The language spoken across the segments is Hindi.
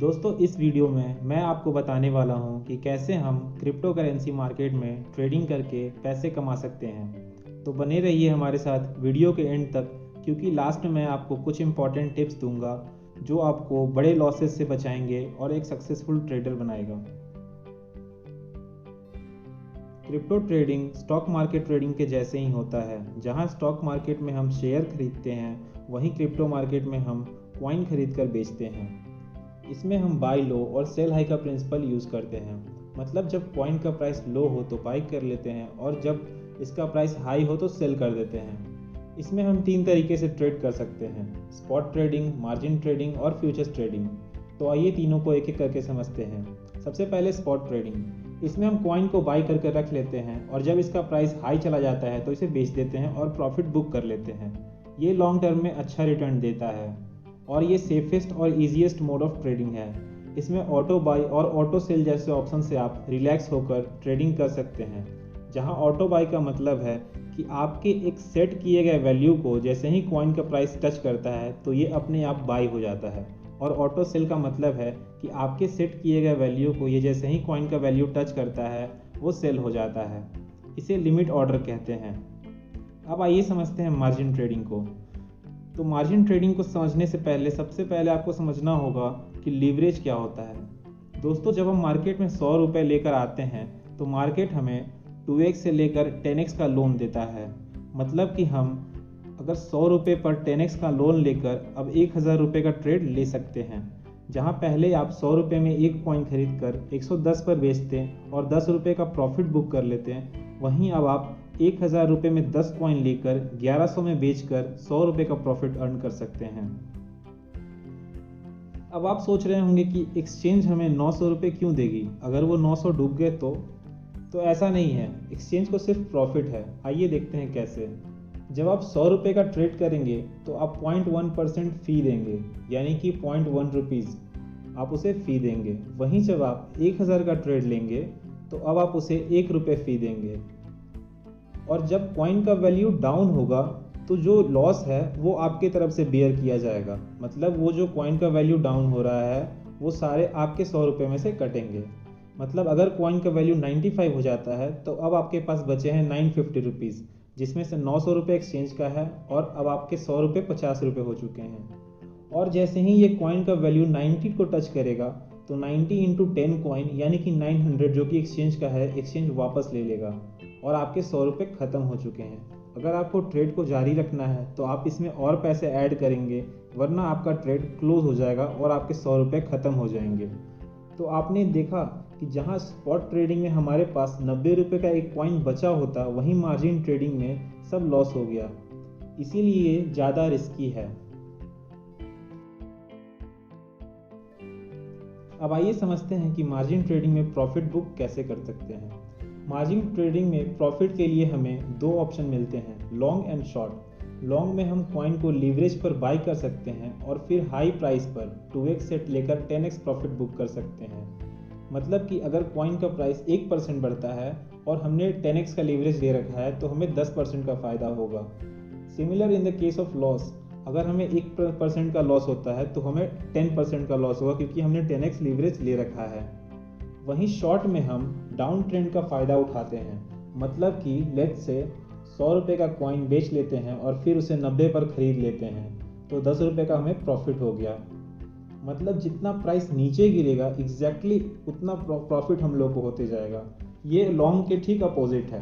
दोस्तों इस वीडियो में मैं आपको बताने वाला हूं कि कैसे हम क्रिप्टो करेंसी मार्केट में ट्रेडिंग करके पैसे कमा सकते हैं। तो बने रहिए हमारे साथ वीडियो के एंड तक, क्योंकि लास्ट में मैं आपको कुछ इंपॉर्टेंट टिप्स दूंगा जो आपको बड़े लॉसेस से बचाएंगे और एक सक्सेसफुल ट्रेडर बनाएगा। Crypto trading stock market trading के जैसे ही होता है। जहां स्टॉक मार्केट में हम शेयर खरीदते हैं, वहीं क्रिप्टो मार्केट में हम कॉइन खरीद कर बेचते हैं। इसमें हम बाय लो और सेल हाई का प्रिंसिपल यूज़ करते हैं। मतलब जब कॉइन का प्राइस लो हो तो बाई कर लेते हैं और जब इसका प्राइस हाई हो तो सेल कर देते हैं। इसमें हम 3 तरीके से ट्रेड कर सकते हैं: स्पॉट ट्रेडिंग, मार्जिन ट्रेडिंग और फ्यूचर्स ट्रेडिंग। तो आइए तीनों को एक एक करके समझते हैं। सबसे पहले स्पॉट ट्रेडिंग। इसमें हम कॉइन को बाई करके रख लेते हैं और जब इसका प्राइस हाई चला जाता है तो इसे बेच देते हैं और प्रॉफिट बुक कर लेते हैं। ये लॉन्ग टर्म में अच्छा रिटर्न देता है और ये सेफेस्ट और ईजीएस्ट मोड ऑफ ट्रेडिंग है। इसमें ऑटो बाई और ऑटो सेल जैसे ऑप्शन से आप रिलैक्स होकर ट्रेडिंग कर सकते हैं। जहां ऑटो बाई का मतलब है कि आपके एक सेट किए गए वैल्यू को जैसे ही कॉइन का प्राइस टच करता है तो ये अपने आप बाई हो जाता है, और ऑटो सेल का मतलब है कि आपके सेट किए गए वैल्यू को ये जैसे ही कॉइन का वैल्यू टच करता है वो सेल हो जाता है। इसे लिमिट ऑर्डर कहते हैं। अब आइए समझते हैं मार्जिन ट्रेडिंग को। तो मार्जिन ट्रेडिंग को समझने से पहले सबसे पहले आपको समझना होगा कि लीवरेज क्या होता है। दोस्तों जब हम मार्केट में 100 रुपये लेकर आते हैं तो मार्केट हमें 2x से लेकर 10x का लोन देता है। मतलब कि हम अगर 100 रुपये पर 10x का लोन लेकर अब 1000 रुपये का ट्रेड ले सकते हैं। जहां पहले आप 100 रुपये में एक कॉइन खरीद कर 110 पर बेचते और 10 रुपये का प्रॉफिट बुक कर लेते हैं, वहीं अब आप 1000 रुपये में 10 कॉइन लेकर 1100 में बेचकर 100 रुपये का प्रॉफिट अर्न कर सकते हैं। अब आप सोच रहे होंगे कि एक्सचेंज हमें 900 रुपये क्यों देगी, अगर वो 900 डूब गए तो ऐसा नहीं है। एक्सचेंज को सिर्फ प्रॉफिट है। आइए देखते हैं कैसे। जब आप 100 रुपये का ट्रेड करेंगे तो आप 0.1% फ़ी देंगे, यानी कि 0.1 रुपीज़ आप उसे फ़ी देंगे। वहीं जब आप 1000 का ट्रेड लेंगे तो अब आप उसे 1 रुपये फ़ी देंगे। और जब कॉइन का वैल्यू डाउन होगा तो जो लॉस है वो आपके तरफ से बेयर किया जाएगा। मतलब वो जो कॉइन का वैल्यू डाउन हो रहा है वो सारे आपके 100 रुपये में से कटेंगे। मतलब अगर कॉइन का वैल्यू 95 हो जाता है तो अब आपके पास बचे हैं 950 रुपीज़, जिसमें से 900 रुपये एक्सचेंज का है और अब आपके 100 रुपये 50 रुपये हो चुके हैं। और जैसे ही ये कॉइन का वैल्यू 90 को टच करेगा तो 90 इंटू 10 कॉइन यानी कि 900 जो कि एक्सचेंज का है, एक्सचेंज वापस ले लेगा और आपके 100 रुपये ख़त्म हो चुके हैं। अगर आपको ट्रेड को जारी रखना है तो आप इसमें और पैसे ऐड करेंगे, वरना आपका ट्रेड क्लोज हो जाएगा और आपके 100 रुपये ख़त्म हो जाएंगे। तो आपने देखा कि जहां स्पॉट ट्रेडिंग में हमारे पास 90 रुपये का एक कॉइन बचा होता, वहीं मार्जिन ट्रेडिंग में सब लॉस हो गया। इसीलिए ये ज़्यादा रिस्की है। अब आइए समझते हैं कि मार्जिन ट्रेडिंग में प्रॉफिट बुक कैसे कर सकते हैं। मार्जिन ट्रेडिंग में प्रॉफिट के लिए हमें 2 ऑप्शन मिलते हैं, लॉन्ग एंड शॉर्ट। लॉन्ग में हम कॉइन को लीवरेज पर बाई कर सकते हैं और फिर हाई प्राइस पर 2x सेट लेकर 10x प्रॉफिट बुक कर सकते हैं। मतलब कि अगर कॉइन का प्राइस 1% बढ़ता है और हमने 10x का लीवरेज ले रखा है तो हमें 10% का फ़ायदा होगा। Similar in the case of loss, अगर हमें 1% का लॉस होता है तो हमें 10% का लॉस होगा, क्योंकि हमने 10x लीवरेज ले रखा है। वहीं शॉर्ट में हम डाउन ट्रेंड का फ़ायदा उठाते हैं। मतलब कि लेट्स से 100 रुपये का कॉइन बेच लेते हैं और फिर उसे 90 पर ख़रीद लेते हैं तो 10 रुपये का हमें प्रॉफिट हो गया। मतलब जितना प्राइस नीचे गिरेगा एग्जैक्टली उतना प्रॉफिट हम लोग को होते जाएगा। ये लॉन्ग के ठीक अपोजिट है।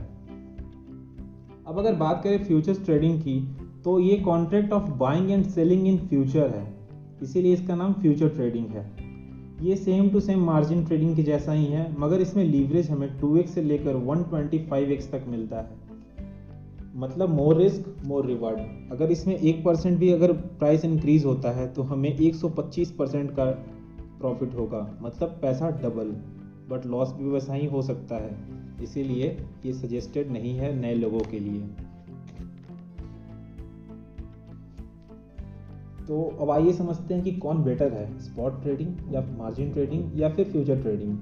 अब अगर बात करें फ्यूचर्स ट्रेडिंग की, तो ये contract of buying and selling in future है, इसीलिए इसका नाम फ्यूचर ट्रेडिंग है। ये same to same margin trading के जैसा ही है, मगर इसमें लीवरेज हमें 2x से लेकर 125x तक मिलता है। मतलब मोर रिस्क मोर रिवार्ड। अगर इसमें 1% भी अगर प्राइस इंक्रीज होता है तो हमें 125% का प्रॉफिट होगा, मतलब पैसा डबल। बट लॉस भी वैसा ही हो सकता है, इसीलिए ये सजेस्टेड नहीं है नए लोगों के लिए। तो अब आइए समझते हैं कि कौन बेटर है, स्पॉट ट्रेडिंग या मार्जिन ट्रेडिंग या फिर फ्यूचर ट्रेडिंग।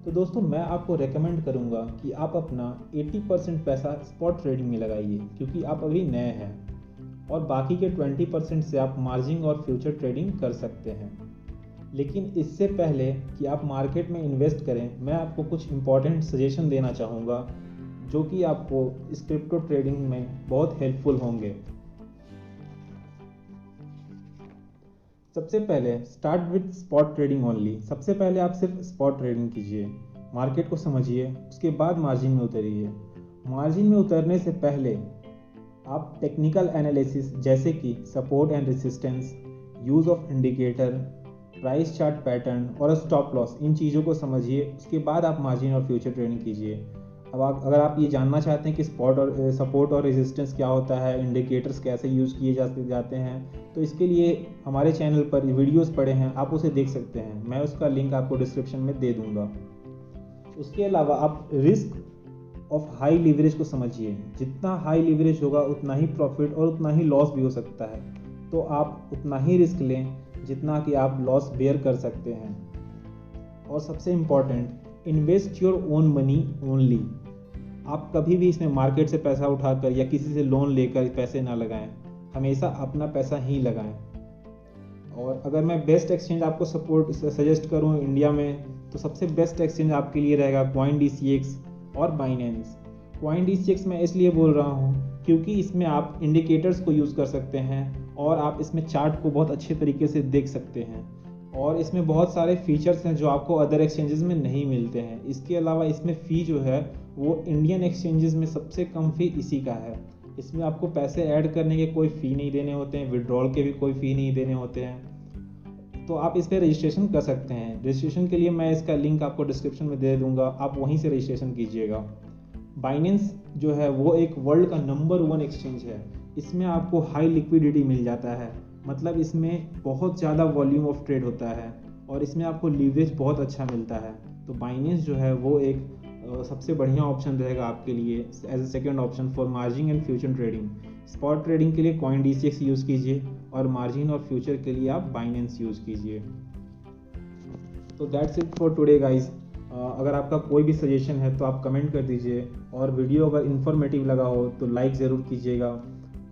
तो दोस्तों मैं आपको रेकमेंड करूंगा कि आप अपना 80% पैसा स्पॉट ट्रेडिंग में लगाइए, क्योंकि आप अभी नए हैं, और बाकी के 20% से आप मार्जिन और फ्यूचर ट्रेडिंग कर सकते हैं। लेकिन इससे पहले कि आप मार्केट में इन्वेस्ट करें, मैं आपको कुछ इम्पॉर्टेंट सजेशन देना चाहूँगा जो कि आपको इस क्रिप्टो ट्रेडिंग में बहुत हेल्पफुल होंगे। सबसे पहले start with spot trading only. सबसे पहले आप सिर्फ स्पॉट ट्रेडिंग कीजिए, मार्केट को समझिए, उसके बाद मार्जिन में उतरिए। मार्जिन में उतरने से पहले आप टेक्निकल एनालिसिस जैसे कि support and resistance, use of indicator, price chart pattern और स्टॉप लॉस, इन चीज़ों को समझिए। उसके बाद आप मार्जिन और फ्यूचर ट्रेडिंग कीजिए। अब अगर आप ये जानना चाहते हैं कि सपोर्ट और रेजिस्टेंस क्या होता है, इंडिकेटर्स कैसे यूज़ किए जाते हैं, तो इसके लिए हमारे चैनल पर वीडियोस पड़े हैं, आप उसे देख सकते हैं। मैं उसका लिंक आपको डिस्क्रिप्शन में दे दूंगा। उसके अलावा आप रिस्क ऑफ हाई लीवरेज को समझिए। जितना हाई लीवरेज होगा उतना ही प्रॉफिट और उतना ही लॉस भी हो सकता है, तो आप उतना ही रिस्क लें जितना कि आप लॉस बेयर कर सकते हैं। और सबसे important, invest your own money only. आप कभी भी इसमें मार्केट से पैसा उठाकर या किसी से लोन लेकर पैसे ना लगाएं, हमेशा अपना पैसा ही लगाएं। और अगर मैं बेस्ट एक्सचेंज आपको सजेस्ट करूं इंडिया में, तो सबसे बेस्ट एक्सचेंज आपके लिए रहेगा CoinDCX और बाइनेंस। CoinDCX मैं इसलिए बोल रहा हूँ क्योंकि इसमें आप इंडिकेटर्स को यूज़ कर सकते हैं और आप इसमें चार्ट को बहुत अच्छे तरीके से देख सकते हैं, और इसमें बहुत सारे फीचर्स हैं जो आपको अदर एक्सचेंजेस में नहीं मिलते हैं। इसके अलावा इसमें फ़ी जो है वो इंडियन एक्सचेंजेस में सबसे कम फ़ी इसी का है। इसमें आपको पैसे ऐड करने के कोई फ़ी नहीं देने होते हैं, विड्रॉल के भी कोई फ़ी नहीं देने होते हैं, तो आप इस पर रजिस्ट्रेशन कर सकते हैं। रजिस्ट्रेशन के लिए मैं इसका लिंक आपको डिस्क्रिप्शन में दे दूंगा, आप वहीं से रजिस्ट्रेशन कीजिएगा। बाइनेंस जो है वो एक वर्ल्ड का नंबर 1 एक्सचेंज है। इसमें आपको हाई लिक्विडिटी मिल जाता है, मतलब इसमें बहुत ज़्यादा वॉल्यूम ऑफ ट्रेड होता है और इसमें आपको लीवरेज बहुत अच्छा मिलता है। तो बाइनेंस जो है वो एक सबसे बढ़िया ऑप्शन रहेगा आपके लिए as a second option for margin and future trading. Spot trading के लिए CoinDCX यूज़ कीजिए और मार्जिन और फ्यूचर के लिए आप बाइनेंस यूज़ कीजिए। तो that's it for today guys. अगर आपका कोई भी सजेशन है तो आप कमेंट कर दीजिए, और वीडियो अगर इन्फॉर्मेटिव लगा हो तो लाइक ज़रूर कीजिएगा।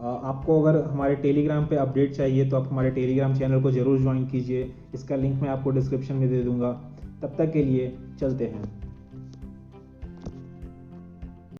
आपको अगर हमारे टेलीग्राम पे अपडेट चाहिए तो आप हमारे टेलीग्राम चैनल को ज़रूर ज्वाइन कीजिए, इसका लिंक मैं आपको डिस्क्रिप्शन में दे दूँगा। तब तक के लिए चलते हैं।